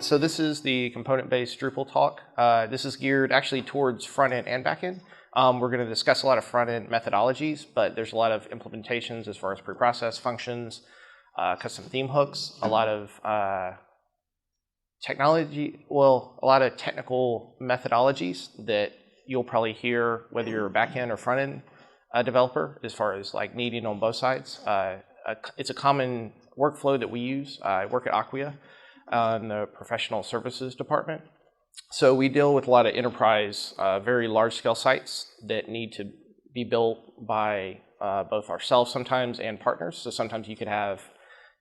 So this is the component-based Drupal talk. This is geared actually towards front-end and back-end. We're going to discuss a lot of front-end methodologies, but there's a lot of implementations as far as preprocess functions, custom theme hooks, a lot of a lot of technical methodologies that you'll probably hear whether you're a back-end or front-end developer, as far as like needing on both sides. It's a common workflow that we use. I work at Acquia in the professional services department. So we deal with a lot of enterprise, very large-scale sites that need to be built by both ourselves sometimes and partners. So sometimes you could have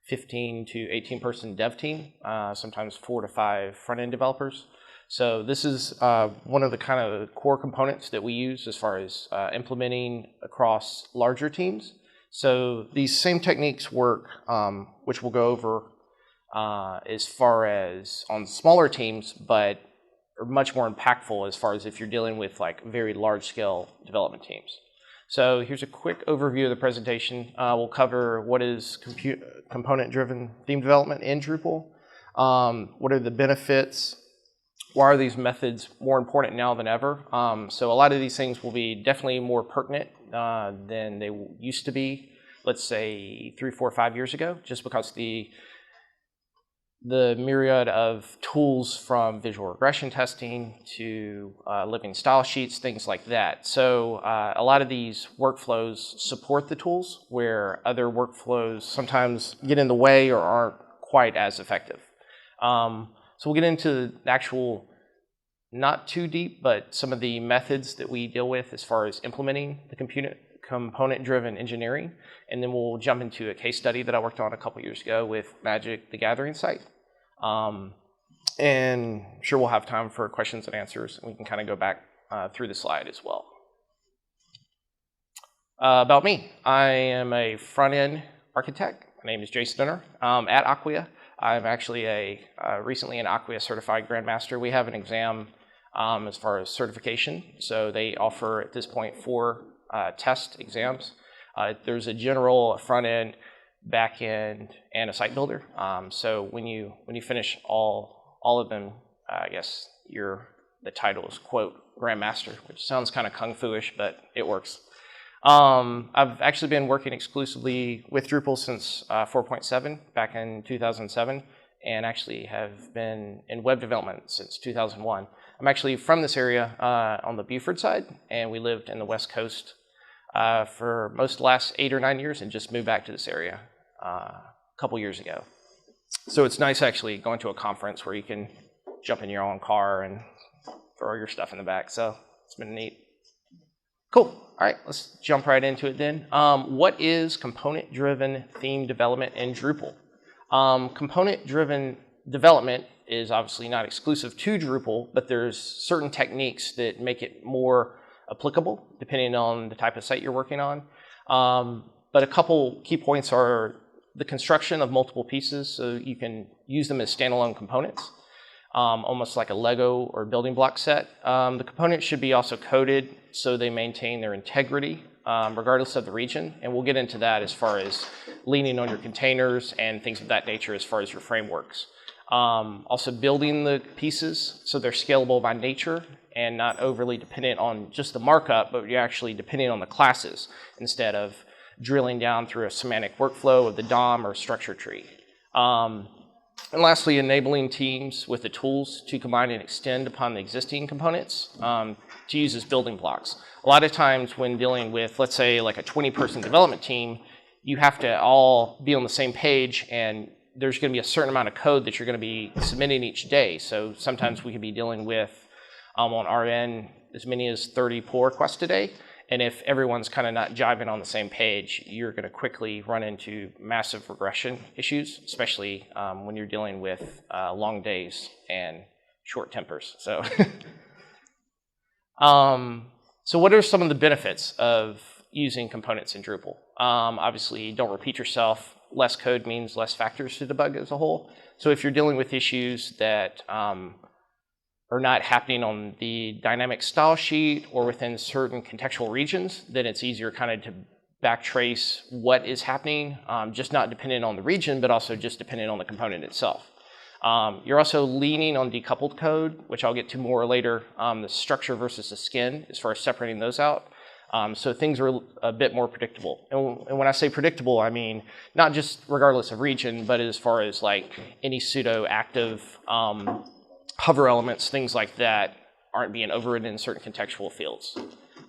15 to 18 person dev team, sometimes 4 to 5 front-end developers. So this is one of the kind of core components that we use as far as implementing across larger teams. So these same techniques work, which we'll go over as far as on smaller teams, but are much more impactful as far as if you're dealing with like very large-scale development teams. So here's a quick overview of the presentation. We'll cover what is component-driven theme development in Drupal, what are the benefits, why are these methods more important now than ever. So a lot of these things will be definitely more pertinent than they used to be, let's say 3, 4, 5 years ago, just because the myriad of tools from visual regression testing to living style sheets, things like that. So a lot of these workflows support the tools where other workflows sometimes get in the way or aren't quite as effective. So we'll get into the actual, not too deep, but some of the methods that we deal with as far as implementing the component-driven engineering. And then we'll jump into a case study that I worked on a couple years ago with Magic the Gathering site. And I'm sure we'll have time for questions and answers. We can kind of go back through the slide as well. About me, I am a front-end architect. My name is Jason Dunner. At Acquia, I'm actually recently an Acquia certified Grandmaster. We have an exam as far as certification. So they offer at this point 4 test exams. There's a general, a front-end, back-end, and a site builder. So when you finish all of them, I guess the title is, quote, Grandmaster, which sounds kind of kung fu-ish, but it works. I've actually been working exclusively with Drupal since 4.7 back in 2007, and actually have been in web development since 2001. I'm actually from this area on the Beaufort side, and we lived in the West Coast for most of the last 8 or 9 years and just moved back to this area a couple years ago. So it's nice actually going to a conference where you can jump in your own car and throw your stuff in the back. So it's been neat. Cool. All right, let's jump right into it then. What is component-driven theme development in Drupal? Component-driven development is obviously not exclusive to Drupal, but there's certain techniques that make it more applicable depending on the type of site you're working on. But a couple key points are the construction of multiple pieces, so you can use them as standalone components, almost like a Lego or building block set. The components should be also coded so they maintain their integrity regardless of the region, and we'll get into that as far as leaning on your containers and things of that nature as far as your frameworks. Also building the pieces so they're scalable by nature and not overly dependent on just the markup, but you're actually depending on the classes instead of drilling down through a semantic workflow of the DOM or structure tree. And lastly, enabling teams with the tools to combine and extend upon the existing components to use as building blocks. A lot of times when dealing with, let's say, like a 20-person development team, you have to all be on the same page, and there's going to be a certain amount of code that you're going to be submitting each day. So sometimes we could be dealing with, on our end, as many as 30 pull requests a day. And if everyone's kind of not jiving on the same page, you're going to quickly run into massive regression issues, especially when you're dealing with long days and short tempers. So, so what are some of the benefits of using components in Drupal? Obviously, don't repeat yourself. Less code means less factors to debug as a whole. So if you're dealing with issues that are not happening on the dynamic style sheet or within certain contextual regions, then it's easier kind of to backtrace what is happening, just not dependent on the region, but also just dependent on the component itself. You're also leaning on decoupled code, which I'll get to more later, the structure versus the skin, as far as separating those out. So things are a bit more predictable. And when I say predictable, I mean not just regardless of region, but as far as like any pseudo-active hover elements, things like that aren't being overridden in certain contextual fields.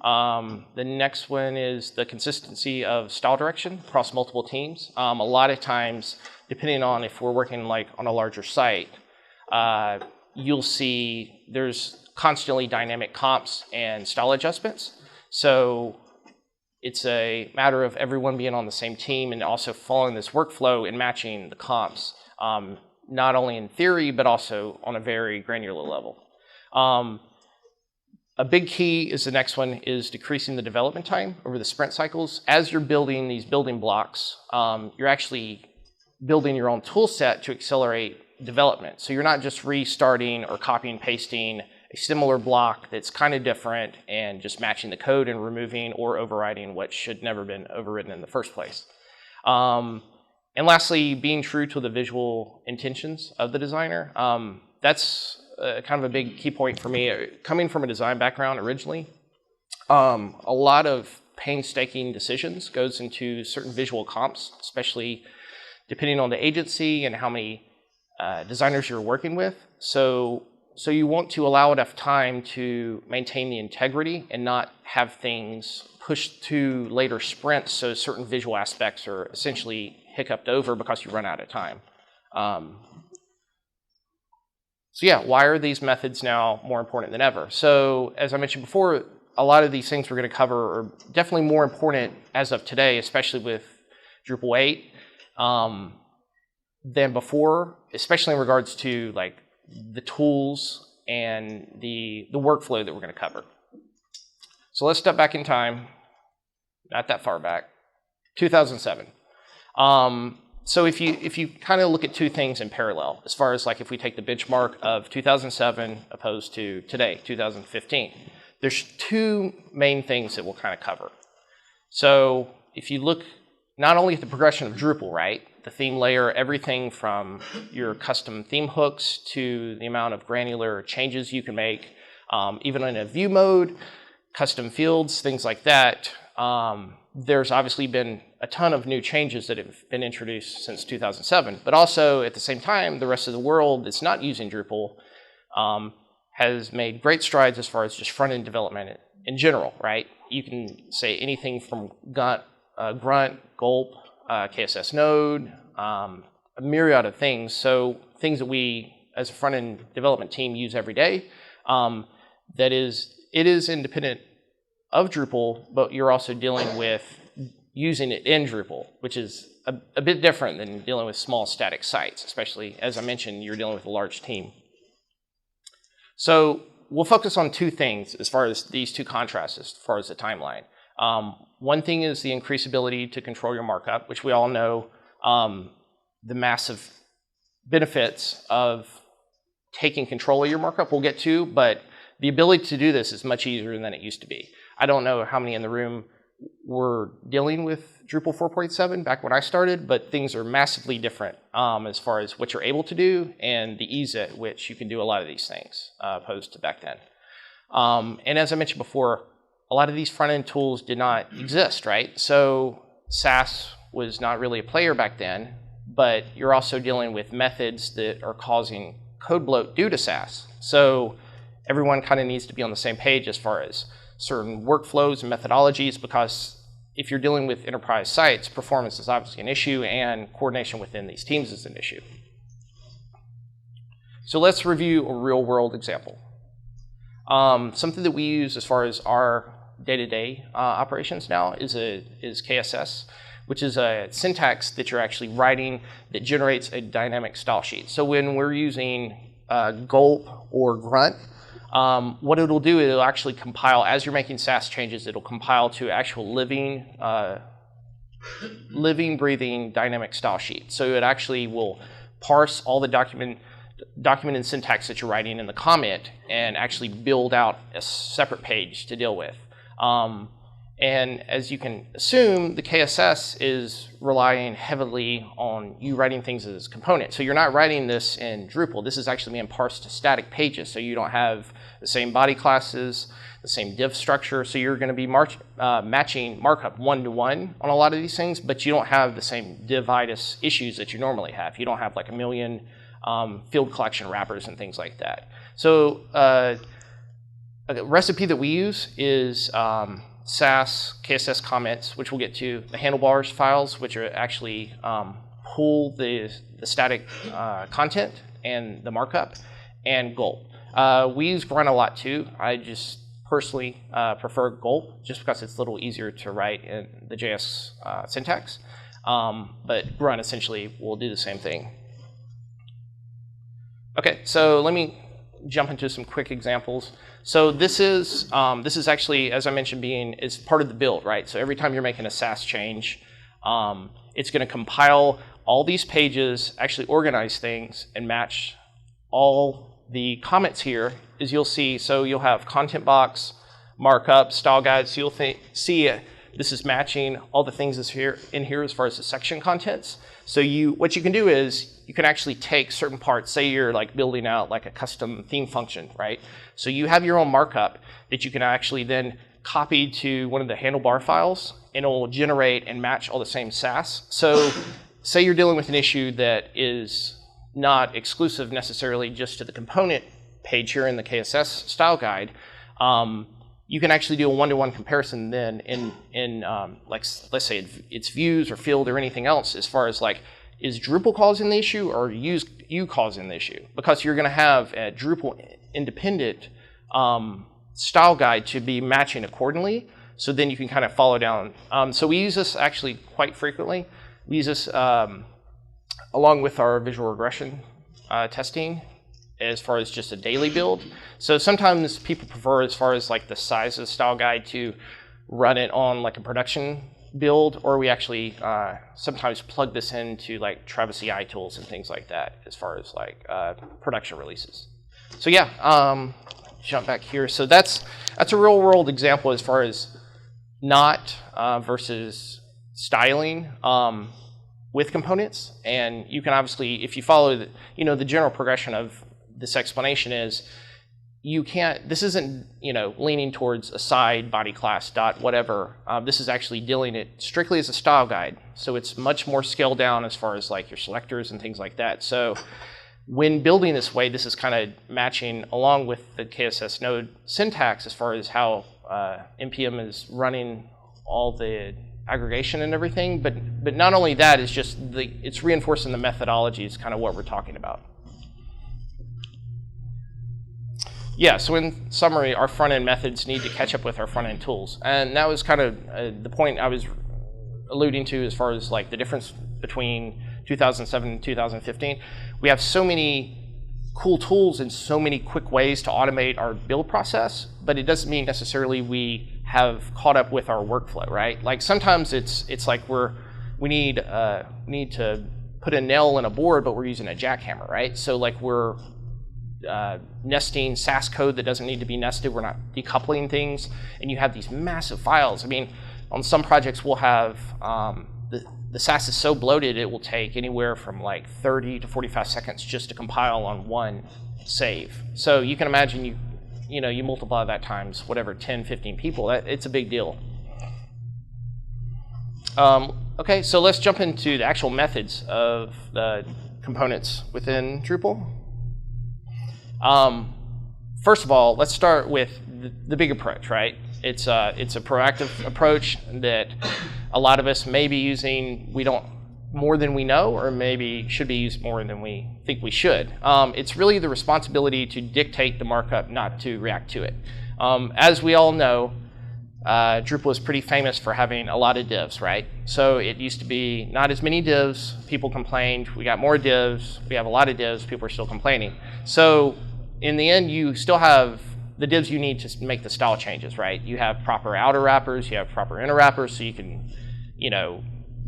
The next one is the consistency of style direction across multiple teams. A lot of times, depending on if we're working like on a larger site, you'll see there's constantly dynamic comps and style adjustments. So it's a matter of everyone being on the same team and also following this workflow and matching the comps, not only in theory, but also on a very granular level. A big key is the next one is decreasing the development time over the sprint cycles. As you're building these building blocks, you're actually building your own tool set to accelerate development. So you're not just restarting or copying and pasting a similar block that's kind of different and just matching the code and removing or overriding what should never been overridden in the first place. And lastly, being true to the visual intentions of the designer. That's kind of a big key point for me. Coming from a design background originally, a lot of painstaking decisions goes into certain visual comps, especially depending on the agency and how many designers you're working with. So you want to allow enough time to maintain the integrity and not have things pushed to later sprints so certain visual aspects are essentially hiccuped over because you run out of time. So yeah, why are these methods now more important than ever? So as I mentioned before, a lot of these things we're going to cover are definitely more important as of today, especially with Drupal 8, than before, especially in regards to like the tools and the workflow that we're going to cover. So let's step back in time, not that far back, 2007. So if you kind of look at two things in parallel, as far as like if we take the benchmark of 2007 opposed to today, 2015, there's two main things that we'll kind of cover. So if you look not only at the progression of Drupal, right, the theme layer, everything from your custom theme hooks to the amount of granular changes you can make, even in a view mode, custom fields, things like that. There's obviously been a ton of new changes that have been introduced since 2007, but also at the same time, the rest of the world that's not using Drupal has made great strides as far as just front-end development in general, right? You can say anything from Grunt, Gulp, KSS Node, a myriad of things. So things that we as a front-end development team use every day. It is independent of Drupal, but you're also dealing with using it in Drupal, which is a bit different than dealing with small static sites, especially, as I mentioned, you're dealing with a large team. So we'll focus on two things as far as these two contrasts, as far as the timeline. One thing is the increased ability to control your markup, which we all know the massive benefits of taking control of your markup we'll get to, but the ability to do this is much easier than it used to be. I don't know how many in the room were dealing with Drupal 4.7 back when I started, but things are massively different as far as what you're able to do and the ease at which you can do a lot of these things opposed to back then. And as I mentioned before, a lot of these front-end tools did not exist, right? So Sass was not really a player back then, but you're also dealing with methods that are causing code bloat due to Sass. So everyone kind of needs to be on the same page as far as certain workflows and methodologies, because if you're dealing with enterprise sites, performance is obviously an issue and coordination within these teams is an issue. So let's review a real-world example. Something that we use as far as our day-to-day operations now is KSS, which is a syntax that you're actually writing that generates a dynamic style sheet. So when we're using Gulp or Grunt, what it'll do, it'll actually compile, as you're making Sass changes, it'll compile to actual living, breathing dynamic style sheet. So it actually will parse all the document and syntax that you're writing in the comment and actually build out a separate page to deal with. And as you can assume, the KSS is relying heavily on you writing things as components. So you're not writing this in Drupal. This is actually being parsed to static pages. So you don't have the same body classes, the same div structure. So you're going to be matching markup one-to-one on a lot of these things, but you don't have the same divitis issues that you normally have. You don't have like a million field collection wrappers and things like that. So a recipe that we use is SAS, KSS comments, which we'll get to, the handlebars files, which are actually pull the static content and the markup, and gulp. We use grunt a lot too. I just personally prefer gulp just because it's a little easier to write in the JS syntax. But grunt essentially will do the same thing. Okay, so let me jump into some quick examples. So this is actually, as I mentioned, is part of the build, right? So every time you're making a SAS change, it's going to compile all these pages, actually organize things, and match all the comments here, as you'll see. So you'll have content box, markup, style guide. So you'll see this is matching all the things that's in here as far as the section contents. So what you can do is you can actually take certain parts. Say you're like building out like a custom theme function, right? So you have your own markup that you can actually then copy to one of the handlebar files, and it will generate and match all the same SAS. So say you're dealing with an issue that is not exclusive necessarily just to the component page here in the KSS style guide. You can actually do a one-to-one comparison then in like, let's say it's views or field or anything else, as far as like, is Drupal causing the issue or you causing the issue? Because you're going to have a Drupal independent style guide to be matching accordingly. So then you can kind of follow down. So we use this actually quite frequently. We use this along with our visual regression testing, as far as just a daily build. So sometimes people prefer, as far as like the size of the style guide, to run it on like a production build, or we actually sometimes plug this into like Travis CI tools and things like that, as far as like production releases. So yeah, jump back here. So that's a real world example as far as not versus styling with components. And you can obviously, if you follow the general progression of this explanation is, you can't, this isn't, leaning towards a side, body class, dot, whatever. This is actually dealing it strictly as a style guide. So it's much more scaled down as far as like your selectors and things like that. So when building this way, this is kind of matching along with the KSS node syntax as far as how NPM is running all the aggregation and everything. But not only that, it's just it's reinforcing the methodology is kind of what we're talking about. Yeah, so in summary, our front-end methods need to catch up with our front-end tools. And that was kind of the point I was alluding to as far as like the difference between 2007 and 2015. We have so many cool tools and so many quick ways to automate our build process, but it doesn't mean necessarily we have caught up with our workflow, right? Like sometimes it's like we need to put a nail in a board, but we're using a jackhammer, right? So like we're nesting SAS code that doesn't need to be nested. We're not decoupling things, and you have these massive files. I mean, on some projects we'll have the SAS is so bloated it will take anywhere from like 30 to 45 seconds just to compile on one save. So you can imagine you multiply that times whatever 10, 15 people. It's a big deal. Okay, so let's jump into the actual methods of the components within Drupal. First of all, let's start with the big approach, right? It's a proactive approach that a lot of us may be using more than we know, or maybe should be used more than we think we should. It's really the responsibility to dictate the markup, not to react to it. As we all know, Drupal is pretty famous for having a lot of divs, right? So it used to be not as many divs, people complained, we got more divs, we have a lot of divs, people are still complaining. So in the end, you still have the divs you need to make the style changes, right? You have proper outer wrappers, you have proper inner wrappers, so you can,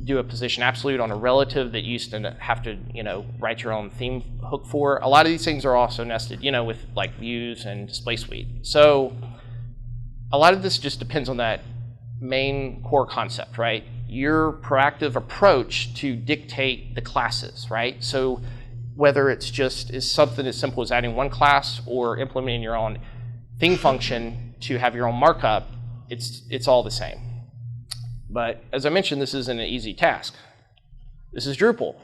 do a position absolute on a relative that you used to have to, write your own theme hook for. A lot of these things are also nested, with like views and display suite. So a lot of this just depends on that main core concept, right? Your proactive approach to dictate the classes, right? So whether it's just is something as simple as adding one class or implementing your own thing function to have your own markup, it's all the same. But as I mentioned, this isn't an easy task. This is Drupal.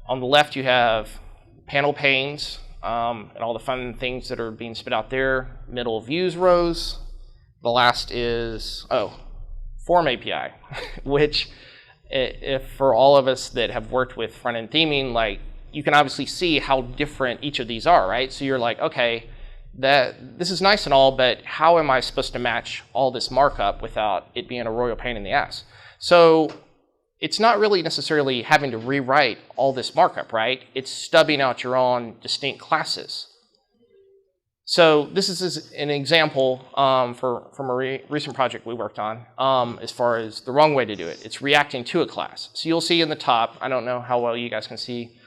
On the left, you have panel panes and all the fun things that are being spit out there. Middle, views rows. The last is, form API, which if for all of us that have worked with front-end theming, like you can obviously see how different each of these are, right? So you're like, okay, this is nice and all, but how am I supposed to match all this markup without it being a royal pain in the ass? So it's not really necessarily having to rewrite all this markup, right? It's stubbing out your own distinct classes. So this is an example from a recent project we worked on as far as the wrong way to do it. It's reacting to a class. So you'll see in the top, I don't know how well you guys can see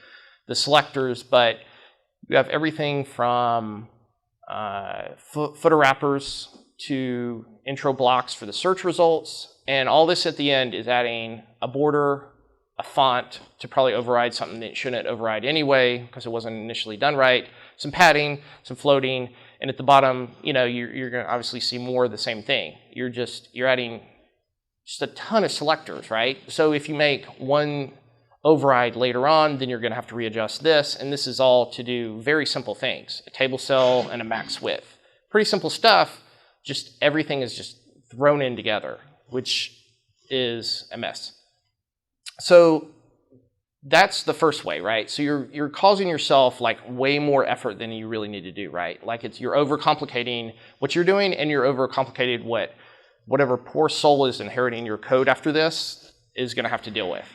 the selectors, but you have everything from footer wrappers to intro blocks for the search results, and all this at the end is adding a border, a font to probably override something that shouldn't override anyway because it wasn't initially done right, some padding, some floating, and at the bottom, you know, you're going to obviously see more of the same thing. You're adding just a ton of selectors, right? So if you make one override later on, then you're going to have to readjust this, and this is all to do very simple things, a table cell and a max width. Pretty simple stuff, just everything is just thrown in together, which is a mess. So that's the first way, right? So you're causing yourself like way more effort than you really need to do, right? Like you're overcomplicating what you're doing, and you're overcomplicated whatever poor soul is inheriting your code after this is going to have to deal with.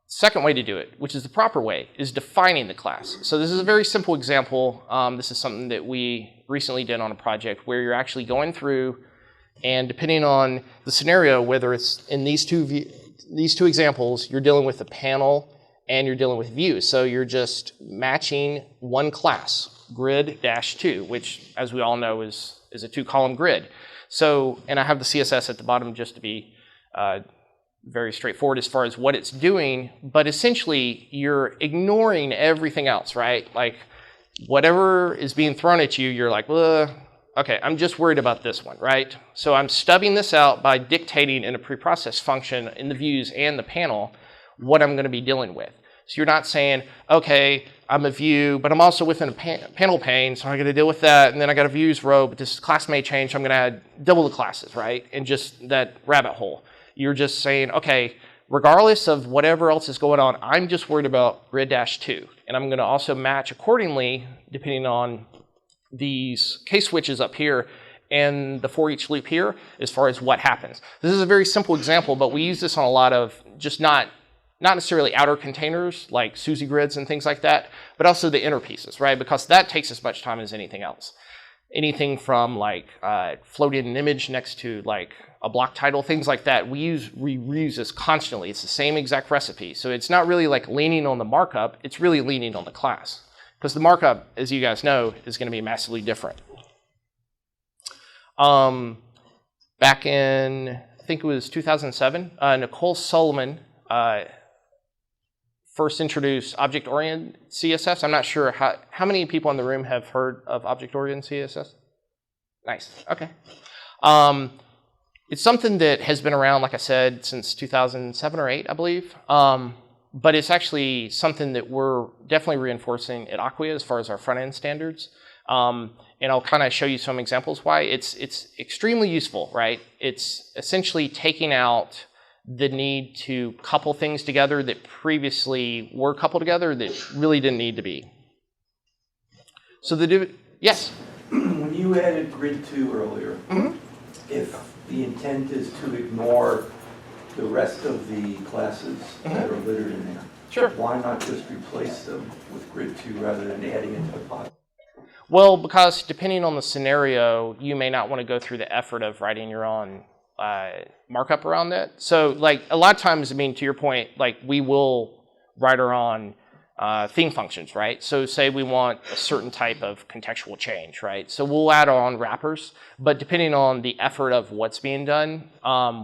Second way to do it, which is the proper way, is defining the class. So this is a very simple example. This is something that we recently did on a project where you're actually going through, and depending on the scenario, whether it's in these two examples, you're dealing with a panel and you're dealing with views. So you're just matching one class, grid-2, which, as we all know, is a 2-column grid. So, and I have the CSS at the bottom just to be very straightforward as far as what it's doing, but essentially you're ignoring everything else, right? Like whatever is being thrown at you, you're like, well, okay, I'm just worried about this one, right? So I'm stubbing this out by dictating in a preprocessed function in the views and the panel what I'm going to be dealing with. So you're not saying, okay, I'm a view, but I'm also within a panel pane, so I'm going to deal with that, and then I got a views row, but this class may change, so I'm going to add double the classes, right? And just that rabbit hole. You're just saying, okay, regardless of whatever else is going on, I'm just worried about grid-2. And I'm going to also match accordingly, depending on these case switches up here and the for each loop here, as far as what happens. This is a very simple example, but we use this on a lot of just not necessarily outer containers like SUSE grids and things like that, but also the inner pieces, right? Because that takes as much time as anything else. Anything from like floating an image next to like a block title, things like that. We reuse this constantly. It's the same exact recipe. So it's not really like leaning on the markup, it's really leaning on the class. Because the markup, as you guys know, is going to be massively different. Back in, I think it was 2007, Nicole Solomon first introduced Object-Oriented CSS. I'm not sure how many people in the room have heard of Object-Oriented CSS? Nice, okay. It's something that has been around, like I said, since 2007 or 8, I believe. But it's actually something that we're definitely reinforcing at Acquia as far as our front-end standards. And I'll kind of show you some examples why. It's extremely useful, right? It's essentially taking out the need to couple things together that previously were coupled together that really didn't need to be. So yes? When you added grid 2 earlier, if the intent is to ignore the rest of the classes that are littered in there, sure. Why not just replace them with grid 2 rather than adding it to the pot? Well, because depending on the scenario, you may not want to go through the effort of writing your own markup around that. So like a lot of times, I mean, to your point, like we will write our own theme functions, right? So say we want a certain type of contextual change, right? So we'll add on wrappers, but depending on the effort of what's being done,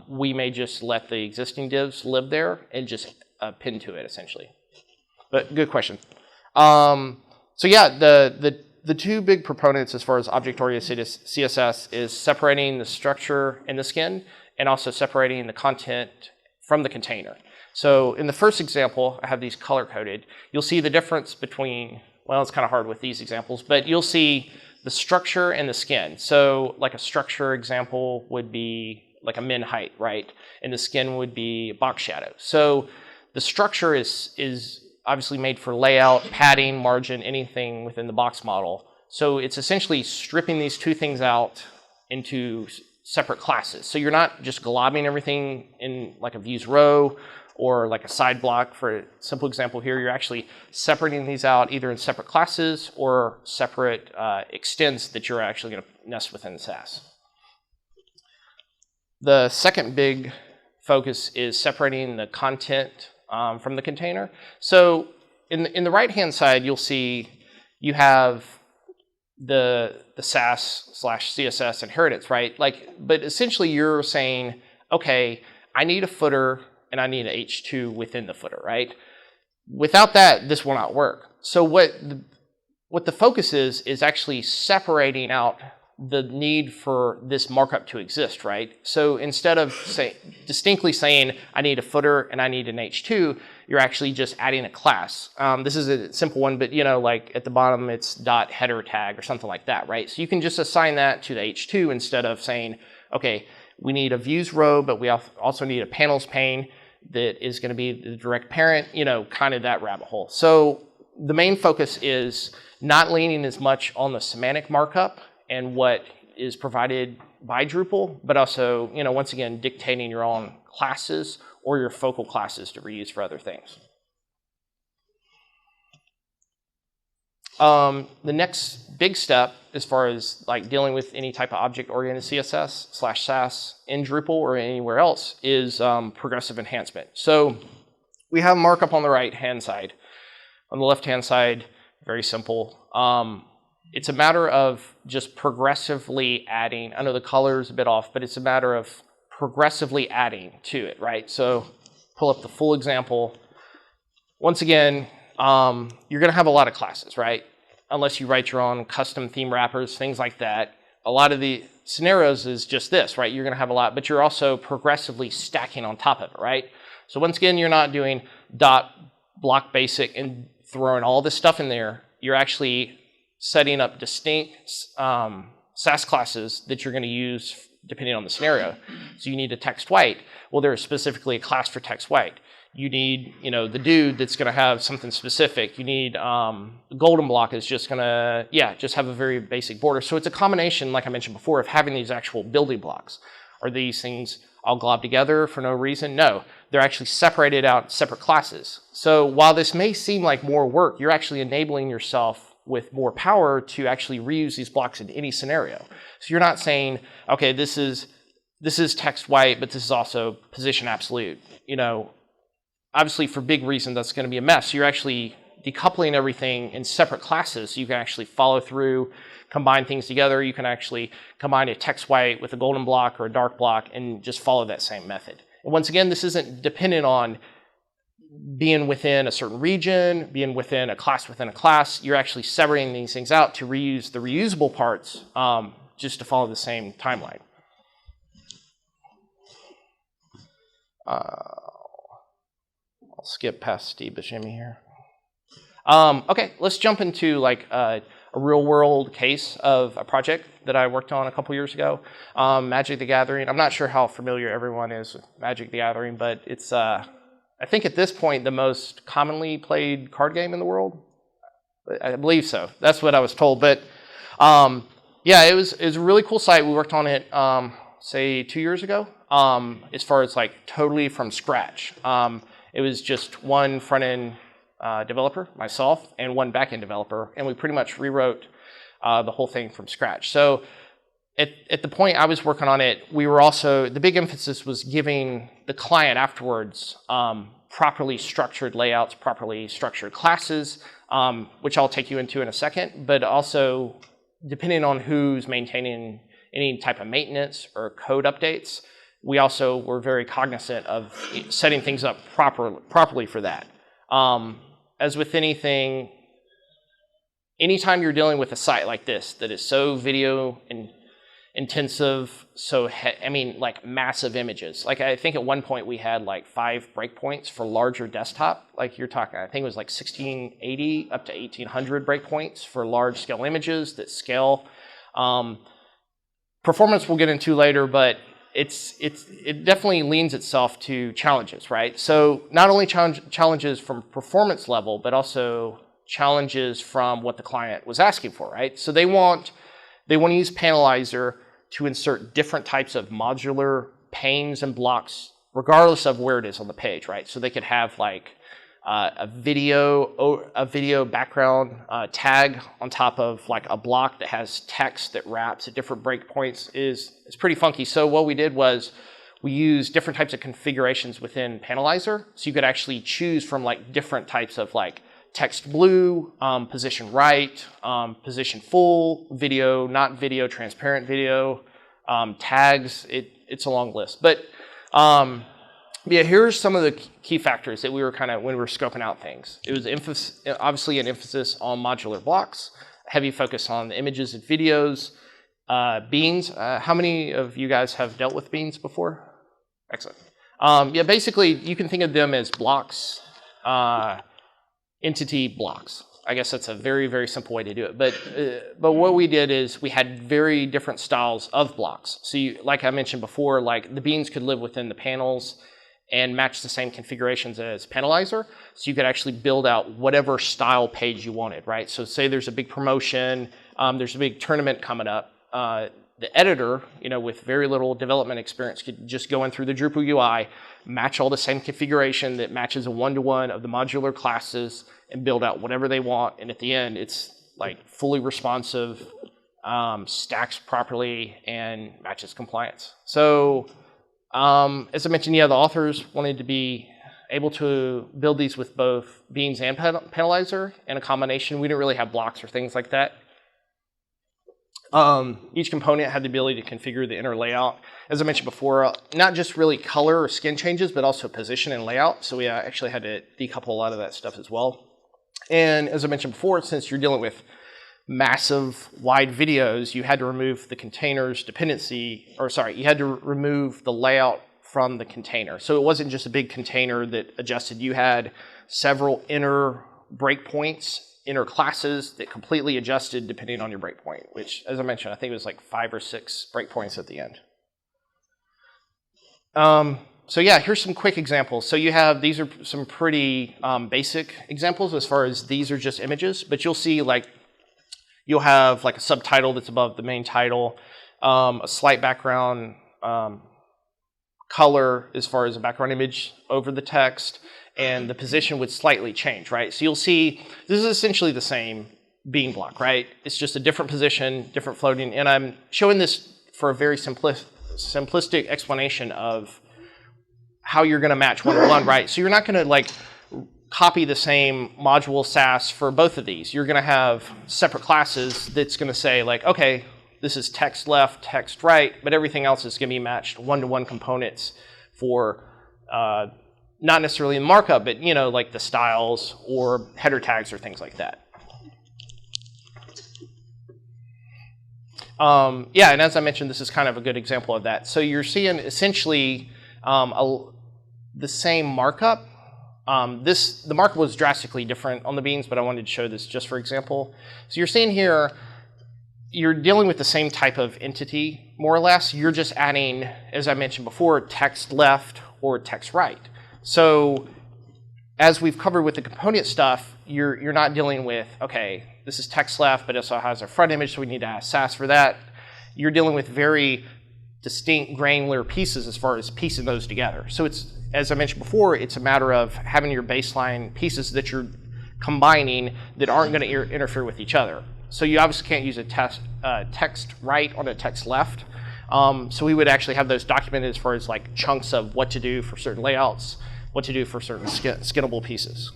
we may just let the existing divs live there and just pin to it, essentially. But good question. So yeah, the two big proponents as far as object-oriented CSS is separating the structure in the skin and also separating the content from the container. So in the first example, I have these color-coded. You'll see the difference between, well, it's kind of hard with these examples, but you'll see the structure and the skin. So like a structure example would be like a min height, right? And the skin would be box shadow. So the structure is obviously made for layout, padding, margin, anything within the box model. So it's essentially stripping these two things out into separate classes. So you're not just globbing everything in like a views row or like a side block. For a simple example here, you're actually separating these out either in separate classes or separate extents that you're actually going to nest within the Sass. The second big focus is separating the content from the container. So in the right-hand side, you'll see you have the Sass/CSS inheritance, right? But essentially you're saying, okay, I need a footer and I need an H2 within the footer, right? Without that, this will not work. So what the focus is actually separating out the need for this markup to exist, right? So instead of distinctly saying, I need a footer and I need an H2, you're actually just adding a class. This is a simple one, but like at the bottom, it's dot header tag or something like that, right? So you can just assign that to the H2 instead of saying, okay, we need a views row, but we also need a panels pane that is going to be the direct parent, kind of that rabbit hole. So the main focus is not leaning as much on the semantic markup and what is provided by Drupal, but also, once again, dictating your own classes or your focal classes to reuse for other things. The next big step as far as like dealing with any type of object-oriented CSS/Sass in Drupal or anywhere else is progressive enhancement. So we have markup on the right-hand side. On the left-hand side, very simple. It's a matter of just progressively adding. I know the color is a bit off, but it's a matter of progressively adding to it, right? So pull up the full example. Once again, you're going to have a lot of classes, right? Unless you write your own custom theme wrappers, things like that. A lot of the scenarios is just this, right? You're going to have a lot, but you're also progressively stacking on top of it, right? So once again, you're not doing dot block basic and throwing all this stuff in there. You're actually setting up distinct Sass classes that you're going to use depending on the scenario. So you need a text white. Well, there's specifically a class for text white. You need, the dude that's going to have something specific. You need golden block is just going to, just have a very basic border. So it's a combination, like I mentioned before, of having these actual building blocks. Are these things all globbed together for no reason? No, they're actually separated out separate classes. So while this may seem like more work, you're actually enabling yourself with more power to actually reuse these blocks in any scenario. So you're not saying, okay, this is text white, but this is also position absolute. Obviously for big reason, that's going to be a mess. So you're actually decoupling everything in separate classes. So you can actually follow through, combine things together. You can actually combine a text white with a golden block or a dark block and just follow that same method. And once again, this isn't dependent on being within a certain region, being within a class. You're actually separating these things out to reuse the reusable parts just to follow the same timeline. I'll skip past Steve Buscemi here. Okay, let's jump into like a real world case of a project that I worked on a couple years ago. Magic the Gathering. I'm not sure how familiar everyone is with Magic the Gathering, but it's I think at this point the most commonly played card game in the world. I believe so. That's what I was told. But it was a really cool site. We worked on it say 2 years ago. As far as like totally from scratch. It was just one front-end developer, myself, and one back-end developer, and we pretty much rewrote the whole thing from scratch. So at the point I was working on it, we were also, the big emphasis was giving the client afterwards properly structured layouts, properly structured classes, which I'll take you into in a second, but also depending on who's maintaining any type of maintenance or code updates, we also were very cognizant of setting things up properly for that. As with anything, anytime you're dealing with a site like this that is so video intensive, so like massive images. Like I think at one point we had like 5 breakpoints for larger desktop. Like you're talking, I think it was like 1680 up to 1800 breakpoints for large scale images that scale. Performance we'll get into later, but it definitely leans itself to challenges, right? So not only challenges from performance level, but also challenges from what the client was asking for, right? So they want to use Panelizer to insert different types of modular panes and blocks, regardless of where it is on the page, right? So they could have like a video background tag on top of like a block that has text that wraps at different breakpoints. It's pretty funky. So what we did was we used different types of configurations within Panelizer, so you could actually choose from like different types of like text blue, position right, position full, video, not video, transparent video, tags. It's a long list. But yeah, here's some of the key factors that we were when we were scoping out things. It was obviously an emphasis on modular blocks, heavy focus on the images and videos, beans. How many of you guys have dealt with beans before? Excellent. Yeah, basically you can think of them as blocks, entity blocks. I guess that's a very, very simple way to do it. But what we did is we had very different styles of blocks. So like I mentioned before, like the beans could live within the panels and match the same configurations as Panelizer. So you could actually build out whatever style page you wanted, right? So say there's a big promotion, there's a big tournament coming up. The editor, with very little development experience could just go in through the Drupal UI, match all the same configuration that matches a one-to-one of the modular classes and build out whatever they want. And at the end, it's like fully responsive, stacks properly, and matches compliance. So as I mentioned, yeah, the authors wanted to be able to build these with both Beans and Panelizer in a combination. We didn't really have blocks or things like that. Each component had the ability to configure the inner layout. As I mentioned before, not just really color or skin changes, but also position and layout. So we actually had to decouple a lot of that stuff as well. And as I mentioned before, since you're dealing with massive wide videos, you had to remove the container's dependency, you had to remove the layout from the container. So it wasn't just a big container that adjusted. You had several inner breakpoints, inner classes that completely adjusted depending on your breakpoint, which, as I mentioned, I think it was like 5 or 6 breakpoints at the end. So yeah, here's some quick examples. So these are some pretty basic examples as far as these are just images, but you'll see you'll have like a subtitle that's above the main title, a slight background color as far as a background image over the text, and the position would slightly change, right? So you'll see this is essentially the same bean block, right? It's just a different position, different floating, and I'm showing this for a very simplistic explanation of how you're going to match one-to-one, right? So you're not going to copy the same module SAS for both of these. You're going to have separate classes that's going to say okay, this is text left, text right, but everything else is going to be matched one-to-one components for not necessarily in markup, but like the styles or header tags or things like that. Yeah, and as I mentioned, this is kind of a good example of that. So you're seeing essentially the same markup. The markup was drastically different on the beans, but I wanted to show this just for example. So you're seeing here, you're dealing with the same type of entity, more or less. You're just adding, as I mentioned before, text left or text right. So as we've covered with the component stuff, you're not dealing with, okay, this is text left, but it also has a front image, so we need to add SAS for that. You're dealing with very distinct granular pieces as far as piecing those together. So it's, as I mentioned before, it's a matter of having your baseline pieces that you're combining that aren't going to interfere with each other. So you obviously can't use a text right on a text left. So we would actually have those documented as far as chunks of what to do for certain layouts. what to do for certain skinnable pieces.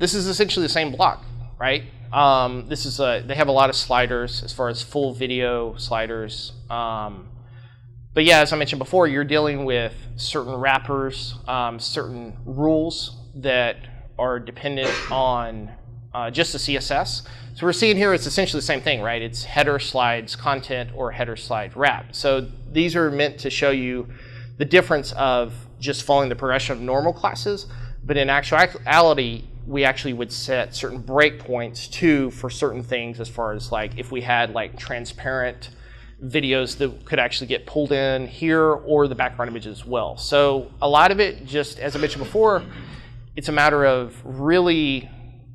This is essentially the same block, right? This is they have a lot of sliders as far as full video sliders. But yeah, as I mentioned before, you're dealing with certain wrappers, certain rules that are dependent on just the CSS. So we're seeing here it's essentially the same thing, right? It's header slides content or header slide wrap. So these are meant to show you the difference of just following the progression of normal classes, but in actuality, we actually would set certain breakpoints too for certain things, as far as like if we had like transparent videos that could actually get pulled in here, or the background images as well. So a lot of it, just as I mentioned before, it's a matter of really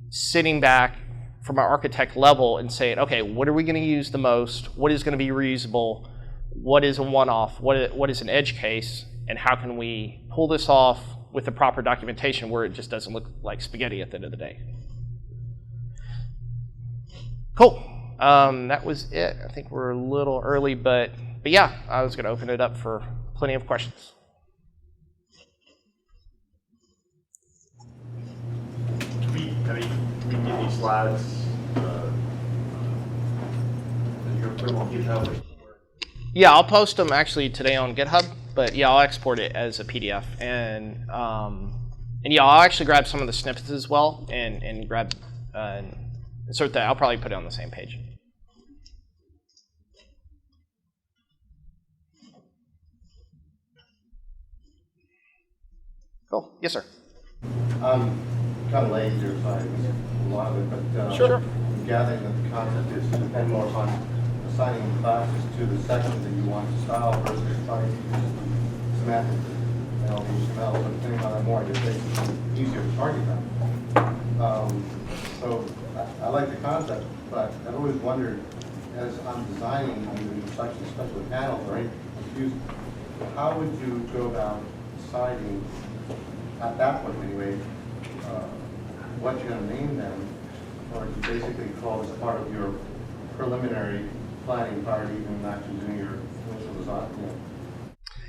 sitting back from our architect level and saying, okay, what are we going to use the most? What is going to be reusable? What is a one-off? What is an edge case? And how can we pull this off with the proper documentation where it just doesn't look like spaghetti at the end of the day? Cool. That was it. I think we're a little early, but yeah, I was going to open it up for plenty of questions. We get these slides. You're going to put them on GitHub or somewhere? Yeah, I'll post them actually today on GitHub, but yeah, I'll export it as a PDF, and yeah, I'll actually grab some of the snippets as well and grab and insert that. I'll probably put it on the same page. Cool. Yes, sir. Kind of late here, so I missed a lot of it, but Sure. I'm gathering that the concept is to depend more on assigning classes to the sections that you want to style versus trying to use semantics and HTML. But depending on that more, I guess it's easier to target them. So I like the concept, but I've always wondered, as I'm designing either sections, especially panels, or anything confused, how would you go about deciding, at that point anyway, what you're going to name them, or to basically call this part of your preliminary planning prior to even actually doing your initial design?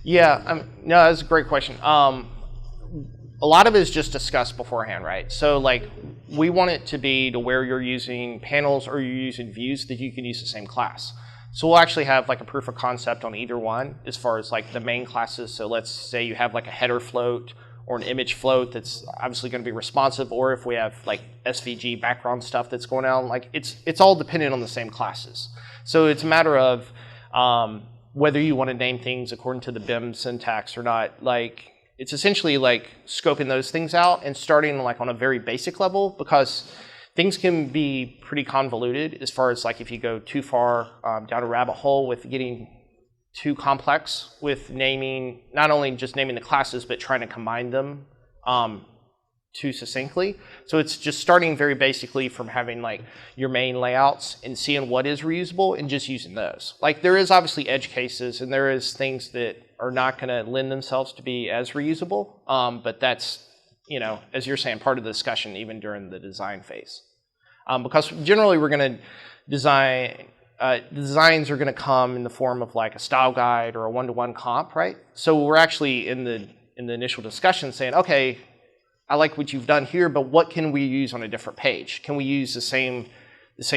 Yeah, no, that's a great question. A lot of it is just discussed beforehand, right? So like, we want it to be to where you're using panels or you're using views that you can use the same class. So we'll actually have like a proof of concept on either one as far as like the main classes. So let's say you have like a header float or an image float that's obviously going to be responsive, or if we have like SVG background stuff that's going on, like it's all dependent on the same classes. So it's a matter of whether you want to name things according to the BIM syntax or not. Like, it's essentially like scoping those things out and starting like on a very basic level, because things can be pretty convoluted as far as like if you go too far down a rabbit hole with getting too complex with naming, not only just naming the classes, but trying to combine them too succinctly. So it's just starting very basically from having like your main layouts and seeing what is reusable and just using those. Like, there is obviously edge cases and there is things that are not going to lend themselves to be as reusable, but that's, you know, as you're saying, part of the discussion even during the design phase. Because generally we're going to design, designs are going to come in the form of like a style guide or a one-to-one comp, right? So we're actually in the initial discussion saying, okay, I like what you've done here, but what can we use on a different page? Can we use the same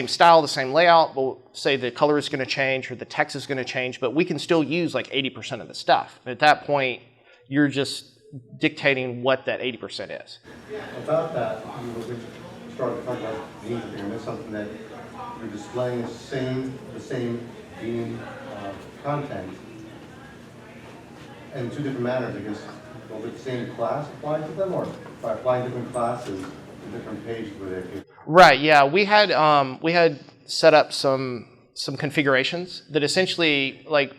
style, the same layout? We'll say the color is going to change or the text is going to change, but we can still use like 80% of the stuff. At that point, you're just dictating what that 80% is. About that, you started talking about being here, and it's something that you're displaying the same being content in two different manners, I guess. Will the same class apply to them, or by applying different classes to different pages where they? Right. Yeah, we had set up some configurations that essentially, like,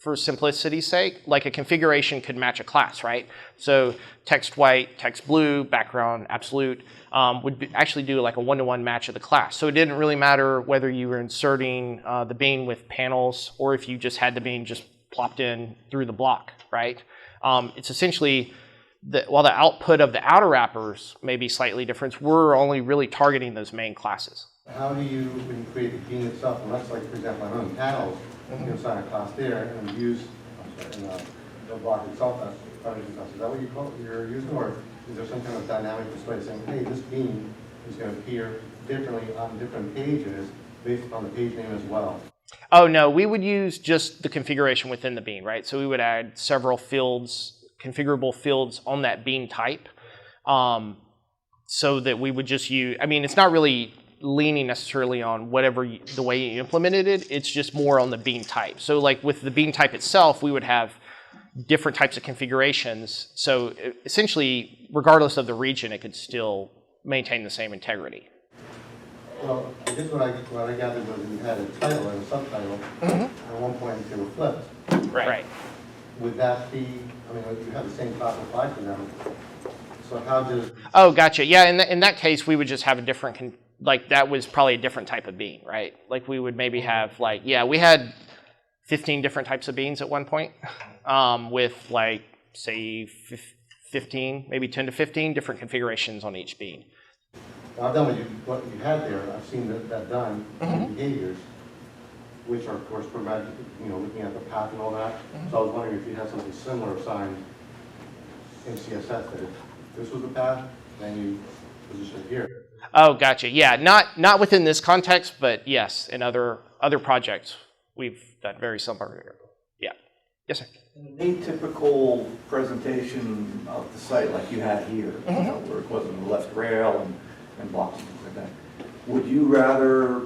for simplicity's sake, like a configuration could match a class, right? So text white, text blue, background absolute would actually do like a one-to-one match of the class. So it didn't really matter whether you were inserting the bean with panels or if you just had the bean just plopped in through the block, right? It's essentially, while the output of the outer wrappers may be slightly different, we're only really targeting those main classes. How do you, when you create the bean itself, and that's like, for example, I know in panels, you can assign a class there and use the block itself as frontage stuff. Is that what you're using, or is there some kind of dynamic display saying, hey, this beam is going to appear differently on different pages based upon the page name as well? Oh, no, we would use just the configuration within the bean, right? So we would add several fields, configurable fields on that bean type, so that we would just use, I mean, it's not really leaning necessarily on whatever the way you implemented it, it's just more on the bean type. So like with the bean type itself, we would have different types of configurations. So essentially, regardless of the region, it could still maintain the same integrity. Well, I guess what I gathered was you had a title and a subtitle. At one point, they were flipped. Right. Would that be, I mean, you have the same class applied to them. So how does... Oh, gotcha. Yeah, in that case, we would just have a different, like that was probably a different type of bean, right? Like we would maybe have like, yeah, we had 15 different types of beans at one point, with like, say, 15, maybe 10 to 15 different configurations on each bean. Now, I've done what you had there. I've seen that done in behaviors, which are, of course, looking at the path and all that. So I was wondering if you had something similar assigned in CSS, that if this was the path, then you position it here. Oh, gotcha. Yeah, not within this context, but yes, in other projects, we've done very similar. Yeah. Yes, sir. In an atypical presentation of the site like you had here, where it wasn't the left rail and blocks and things like that, would you rather,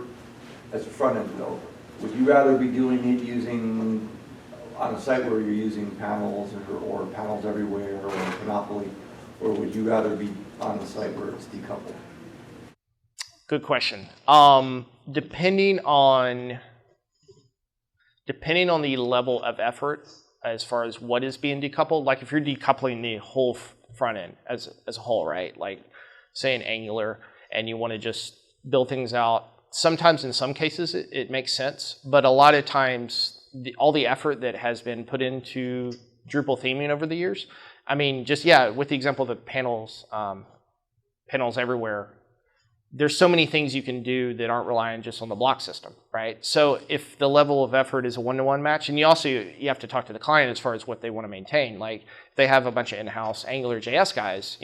as a front-end developer, would you rather be doing it using, on a site where you're using panels or panels everywhere or Panoply, or would you rather be on a site where it's decoupled? Good question. Depending on the level of effort as far as what is being decoupled, like if you're decoupling the whole front end as a whole, right? Like say in Angular, and you want to just build things out. Sometimes in some cases it makes sense, but a lot of times all the effort that has been put into Drupal theming over the years, I mean, just, yeah, with the example of the panels everywhere, there's so many things you can do that aren't relying just on the block system, right? So if the level of effort is a one-to-one match, and you have to talk to the client as far as what they want to maintain. Like if they have a bunch of in-house Angular JS guys,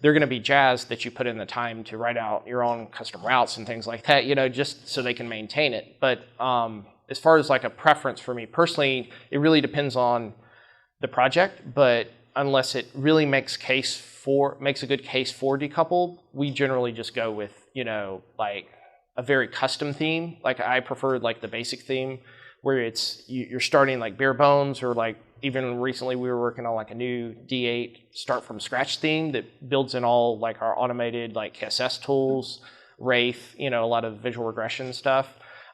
they're going to be jazzed that you put in the time to write out your own custom routes and things like that, just so they can maintain it. But as far as like a preference for me personally, it really depends on the project, but unless it really makes a good case for decoupled, we generally just go with, like a very custom theme. Like I prefer like the basic theme where you're starting like bare bones, or like even recently we were working on like a new D8 start from scratch theme that builds in all like our automated like CSS tools, Wraith, a lot of visual regression stuff.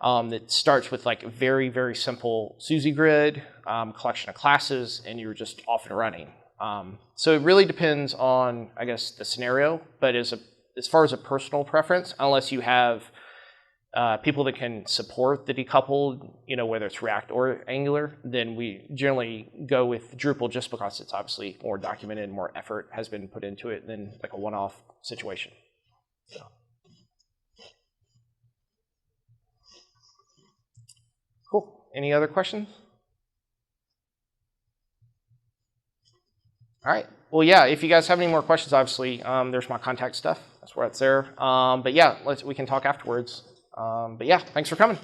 That starts with like a very, very simple SUSE grid, collection of classes, and you're just off and running. So it really depends on, I guess, the scenario, but as far as a personal preference, unless you have people that can support the decoupled, whether it's React or Angular, then we generally go with Drupal just because it's obviously more documented, more effort has been put into it than like a one-off situation. So. Cool. Any other questions? All right. Well, yeah, if you guys have any more questions, obviously, there's my contact stuff. That's where it's there. But yeah, we can talk afterwards. But yeah, thanks for coming.